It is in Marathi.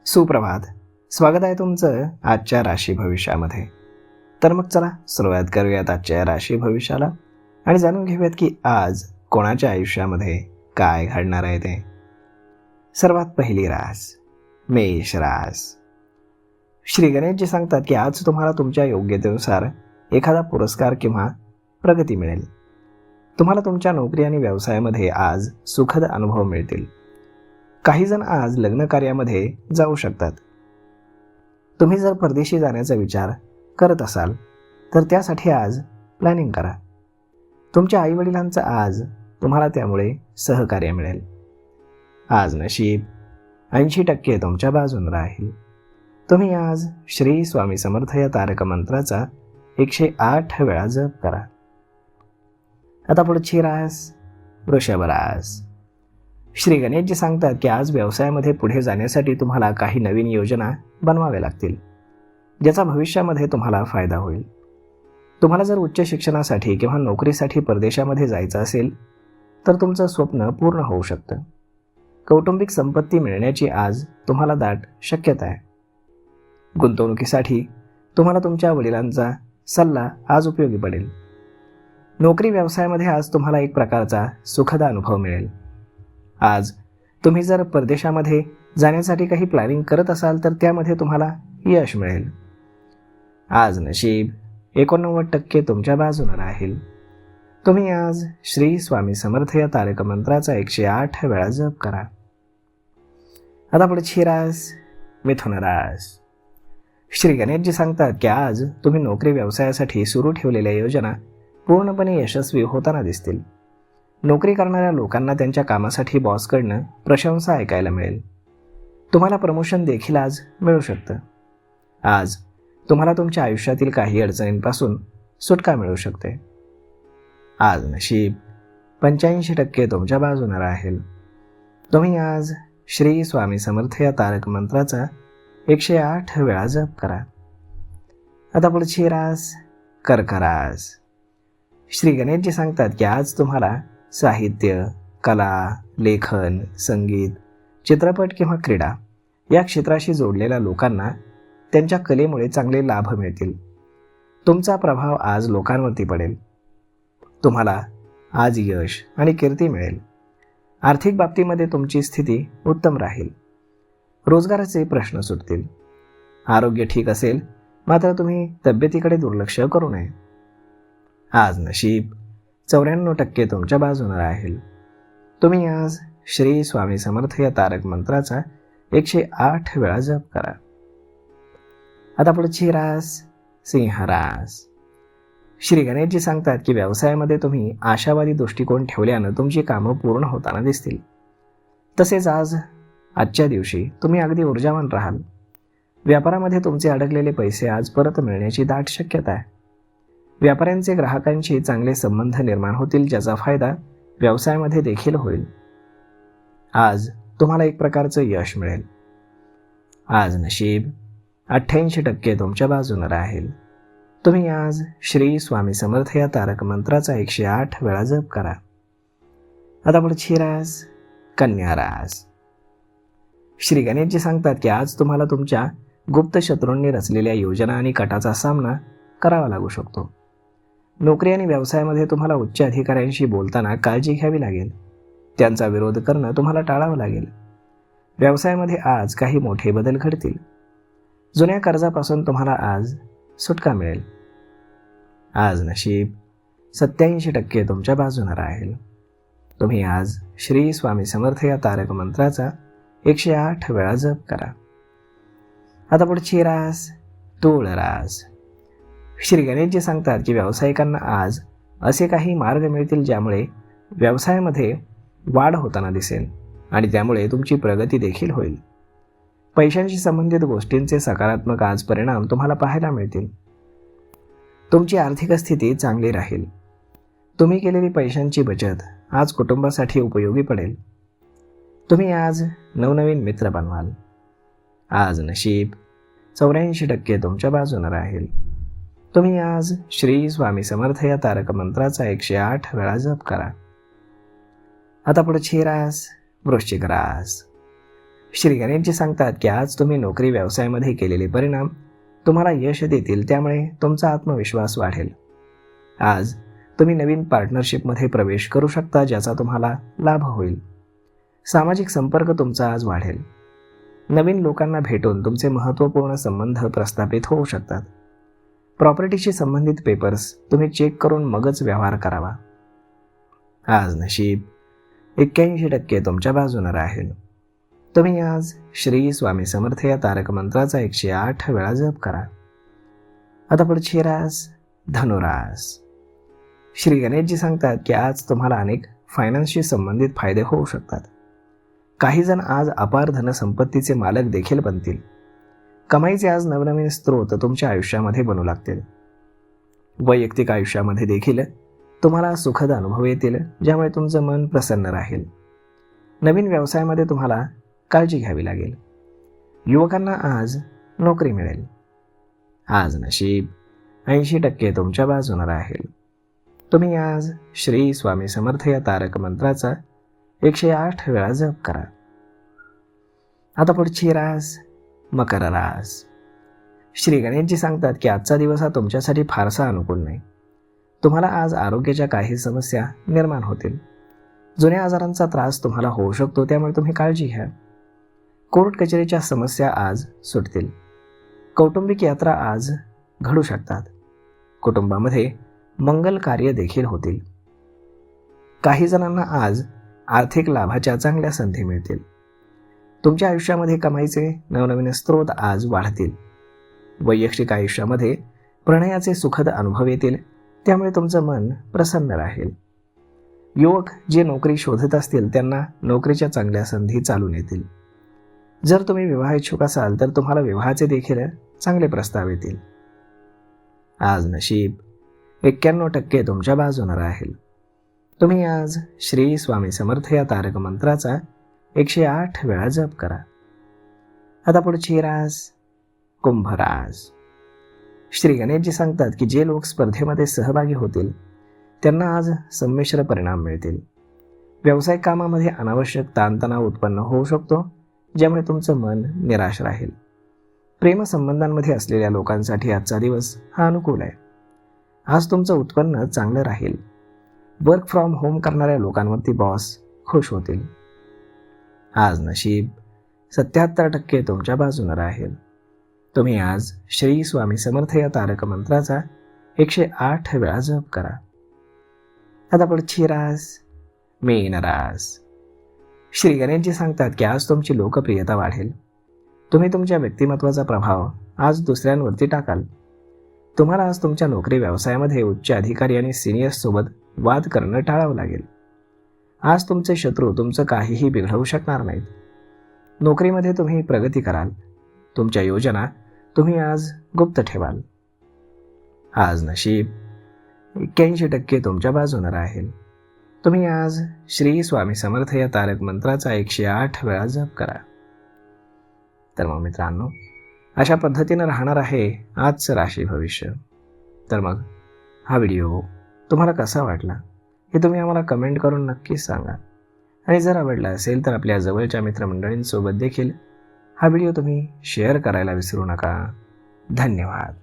सुप्रभात. स्वागत आहे तुमचं आजच्या राशी भविष्यामध्ये. तर मग चला सुरुवात करूयात आजच्या राशी भविष्याला आणि जाणून घेऊयात की आज कोणाच्या आयुष्यामध्ये काय घडणार आहे ते. सर्वात पहिली रास मेष रास. श्री गणेशजी सांगतात की आज तुम्हाला तुमच्या योग्यतेनुसार एखादा पुरस्कार किंवा प्रगती मिळेल. तुम्हाला तुमच्या नोकरी आणि व्यवसायामध्ये आज सुखद अनुभव मिळतील. काही जण आज लग्न कार्यामध्ये जाऊ शकतात. तुम्ही जर परदेशी जाण्याचा विचार करत असाल तर त्यासाठी आज प्लॅनिंग करा. तुमच्या आईवडिलांचं आज तुम्हाला त्यामुळे सहकार्य मिळेल. आज नशीब 80% तुमच्या बाजून राहील. तुम्ही आज श्री स्वामी समर्थ या तारक मंत्राचा 108 वेळा जप करा. आता पुढची रास वृषभ रास. श्री गणेशजी सांगतात की आज व्यवसायामध्ये पुढे जाण्यासाठी तुम्हाला काही नवीन योजना बनवाव्या लागतील, ज्याचा भविष्यामध्ये तुम्हाला फायदा होईल. तुम्हाला जर उच्च शिक्षणासाठी किंवा नोकरीसाठी परदेशामध्ये जायचं असेल तर तुमचं स्वप्न पूर्ण होऊ शकतं. कौटुंबिक संपत्ती मिळण्याची आज तुम्हाला दाट शक्यता आहे. गुंतवणुकीसाठी तुम्हाला तुमच्या वडिलांचा सल्ला आज उपयोगी पडेल. नोकरी व्यवसायामध्ये आज तुम्हाला एक प्रकारचा सुखद अनुभव मिळेल. आज तुम्ही जर परदेशामध्ये जाण्यासाठी काही प्लॅनिंग करत असाल तर त्यामध्ये तुम्हाला यश मिळेल. आज नशीब 89% तुमच्या बाजूने राहील. तुम्ही आज श्री स्वामी समर्थ या तारक मंत्राचा 108 वेळा जप करा. आता पुढची रास मिथुन रास. श्री गणेशजी सांगतात की आज तुम्ही नोकरी व्यवसायासाठी सुरू ठेवलेल्या योजना पूर्णपणे यशस्वी होताना दिसतील. नोकरी करणाऱ्या लोकांना त्यांच्या कामासाठी बॉसकडनं प्रशंसा ऐकायला मिळेल. तुम्हाला प्रमोशन देखील आज मिळू शकतं. आज तुम्हाला तुमच्या आयुष्यातील काही अडचणींपासून सुटका मिळू शकते. आज नशीब 85% तुमच्या बाजूने राहील. तुम्ही आज श्री स्वामी समर्थ या तारक मंत्राचा 108 वेळा जप करा. आता पुढची रास कर्क रास. श्री गणेशजी सांगतात की आज तुम्हाला साहित्य, कला, लेखन, संगीत, चित्रपट किंवा क्रीडा या क्षेत्राशी जोडलेल्या लोकांना त्यांच्या कलेमुळे चांगले लाभ मिळतील. तुमचा प्रभाव आज लोकांवरती पडेल. तुम्हाला आज यश आणि कीर्ती मिळेल. आर्थिक बाबतीमध्ये तुमची स्थिती उत्तम राहील. रोजगाराचे प्रश्न सुटतील. आरोग्य ठीक असेल, मात्र तुम्ही तब्येतीकडे दुर्लक्ष करू नये. आज नशीब 94% तुमच्या बाजूने राहील. तुम्ही आज श्री स्वामी समर्थ या तारक मंत्राचा 108 वेळा जप करा. आता पुढची रास सिंह रास. श्री गणेशजी सांगतात की व्यवसायामध्ये तुम्ही आशावादी दृष्टिकोन ठेवल्यानं तुमची कामं पूर्ण होताना दिसतील. तसेच आजच्या दिवशी तुम्ही अगदी ऊर्जावान राहाल. व्यापारामध्ये तुमचे अडकलेले पैसे आज परत मिळण्याची दाट शक्यता आहे. व्यापाऱ्यांचे ग्राहकांशी चांगले संबंध निर्माण होतील, ज्याचा फायदा व्यवसायामध्ये देखील होईल. आज तुम्हाला एक प्रकारचं यश मिळेल. आज नशीब 88% तुमच्या बाजूने राहील. तुम्ही आज श्री स्वामी समर्थ या तारक मंत्राचा 108 वेळा जप करा. आता पुढची रास कन्या रास. श्री गणेशजी सांगतात की आज तुम्हाला तुमच्या गुप्त शत्रूंनी रचलेल्या योजना आणि कटाचा सामना करावा लागू शकतो. नोकरी आणि व्यवसायामध्ये तुम्हाला उच्च अधिकाऱ्यांशी बोलताना काळजी घ्यावी लागेल. त्यांचा विरोध करणं तुम्हाला टाळावं लागेल. व्यवसायामध्ये आज काही मोठे बदल घडतील. जुन्या कर्जापासून तुम्हाला आज सुटका मिळेल. आज नशीब 87% तुमच्या बाजूने राहील. तुम्ही आज श्री स्वामी समर्थ या तारक मंत्राचा 108 वेळा जप करा. आता पुढची रास तूळ रास. श्री गणेशजी सांगतात की व्यावसायिकांना आज असे काही मार्ग मिळतील ज्यामुळे व्यवसायामध्ये वाढ होताना दिसेल आणि त्यामुळे तुमची प्रगती देखील होईल. पैशांशी संबंधित गोष्टींचे सकारात्मक आज परिणाम तुम्हाला पाहायला मिळतील. तुमची आर्थिक स्थिती चांगली राहील. तुम्ही केलेली पैशांची बचत आज कुटुंबासाठी उपयोगी पडेल. तुम्ही आज नवनवीन मित्र बनवाल. आज नशीब 84% तुमच्या बाजूने राहील. तुम्ही आज श्री स्वामी समर्थ या तारक मंत्राचा 108 वेळा जप करा. आता पुढची रास वृश्चिक रास. श्री गणेशजी सांगतात की आज तुम्ही नोकरी व्यवसायामध्ये केलेले परिणाम तुम्हाला यश देतील, त्यामुळे तुमचा आत्मविश्वास वाढेल. आज तुम्ही नवीन पार्टनरशिपमध्ये प्रवेश करू शकता, ज्याचा तुम्हाला लाभ होईल. सामाजिक संपर्क तुमचा आज वाढेल. नवीन लोकांना भेटून तुमचे महत्त्वपूर्ण संबंध प्रस्थापित होऊ शकतात. प्रॉपर्टीशी संबंधित पेपर्स तुम्ही चेक करून मगच व्यवहार करावा. आज नशीब 81% तुमच्या बाजूने राहील. तुम्ही आज श्री स्वामी समर्थ या तारक मंत्राचा 108 वेळा जप करा. आता पुढची रास धनुरास. श्री गणेशजी सांगतात की आज तुम्हाला अनेक फायनान्सशी संबंधित फायदे होऊ शकतात. काही जण आज अपार धनसंपत्तीचे मालक देखील बनतील. कमाईचे आज नवनवीन स्रोत तुमच्या आयुष्यामध्ये बनू लागतील. वैयक्तिक आयुष्यामध्ये देखील तुम्हाला सुखद अनुभव येतील, ज्यामुळे तुमचं मन प्रसन्न राहील. नवीन व्यवसायामध्ये तुम्हाला काळजी घ्यावी लागेल. युवकांना आज नोकरी मिळेल. आज नशीब 80% तुमच्या बाजूने राहील. तुम्ही आज श्री स्वामी समर्थ या तारक मंत्राचा 108 वेळा जप करा. आता पुढची रास मकर रास. श्री गणेशजी सांगतात की आजचा दिवस हा तुमच्यासाठी फारसा अनुकूल नाही. तुम्हाला आज आरोग्याच्या काही समस्या निर्माण होतील. जुन्या आजारांचा त्रास तुम्हाला होऊ शकतो, त्यामुळे तुम्ही काळजी घ्या. कोर्ट कचेरीच्या समस्या आज सुटतील. कौटुंबिक यात्रा आज घडू शकतात. कुटुंबामध्ये मंगल कार्य देखील होतील. काही जणांना आज आर्थिक लाभाच्या चांगल्या संधी मिळतील. तुमच्या आयुष्यामध्ये कमाईचे नवनवीन स्रोत आज वाढतील. वैयक्तिक आयुष्यामध्ये प्रणयाचे सुखद अनुभव येतील, त्यामुळे तुमचं मन प्रसन्न राहील. युवक जे नोकरी शोधत असतील त्यांना नोकरीच्या चांगल्या संधी चालून येतील. जर तुम्ही विवाह इच्छुक असाल तर तुम्हाला विवाहाचे देखील चांगले प्रस्ताव येतील. आज नशीब 91% तुमच्या बाजूने राहील. तुम्ही आज श्री स्वामी समर्थ या तारक मंत्राचा 108 वेळा जप करा. आता पुढची रास कुंभ रास. श्री गणेशजी सांगतात की जे लोक स्पर्धेमध्ये सहभागी होतील त्यांना आज संमिश्र परिणाम मिळतील. व्यावसायिक कामामध्ये अनावश्यक ताणतणाव उत्पन्न होऊ शकतो, ज्यामुळे तुमचं मन निराश राहील. प्रेमसंबंधांमध्ये असलेल्या लोकांसाठी आजचा दिवस हा अनुकूल आहे. आज तुमचं उत्पन्न चांगलं राहील. वर्क फ्रॉम होम करणाऱ्या लोकांवरती बॉस खुश होतील. आज नशीब 77% तुमच्या बाजूने राहील. तुम्ही आज श्री स्वामी समर्थ या तारक मंत्राचा 108 वेळा जप करा. आता पुढची रास मीन रास. श्री गणेशजी सांगतात की आज तुमची लोकप्रियता वाढेल. तुम्ही तुमच्या व्यक्तिमत्वाचा प्रभाव आज दुसऱ्यांवरती टाकाल. तुम्हाला आज तुमच्या नोकरी व्यवसायामध्ये उच्च अधिकारी आणि सिनियर्स सोबत वाद करणं टाळावं लागेल. आज तुमचे शत्रू तुमचं काहीही बिघडवू शकणार नाहीत. नोकरीमध्ये तुम्ही प्रगती कराल. तुमच्या योजना तुम्ही आज गुप्त ठेवाल. आज नशीब 81% तुमच्या बाजूने राहील. तुम्ही आज श्री स्वामी समर्थ या तारक मंत्राचा 108 वेळा जप करा. तर मग मित्रांनो, अशा पद्धतीनं राहणार आहे आजचं राशी भविष्य. तर मग हा व्हिडिओ तुम्हाला कसा वाटला हे तुम्ही आम्हाला कमेंट करून नक्कीच सांगा. आणि जर आवडला असेल तर आपल्या जवळच्या मित्रमंडळींसोबत देखील हा व्हिडिओ तुम्ही शेअर करायला विसरू नका. धन्यवाद.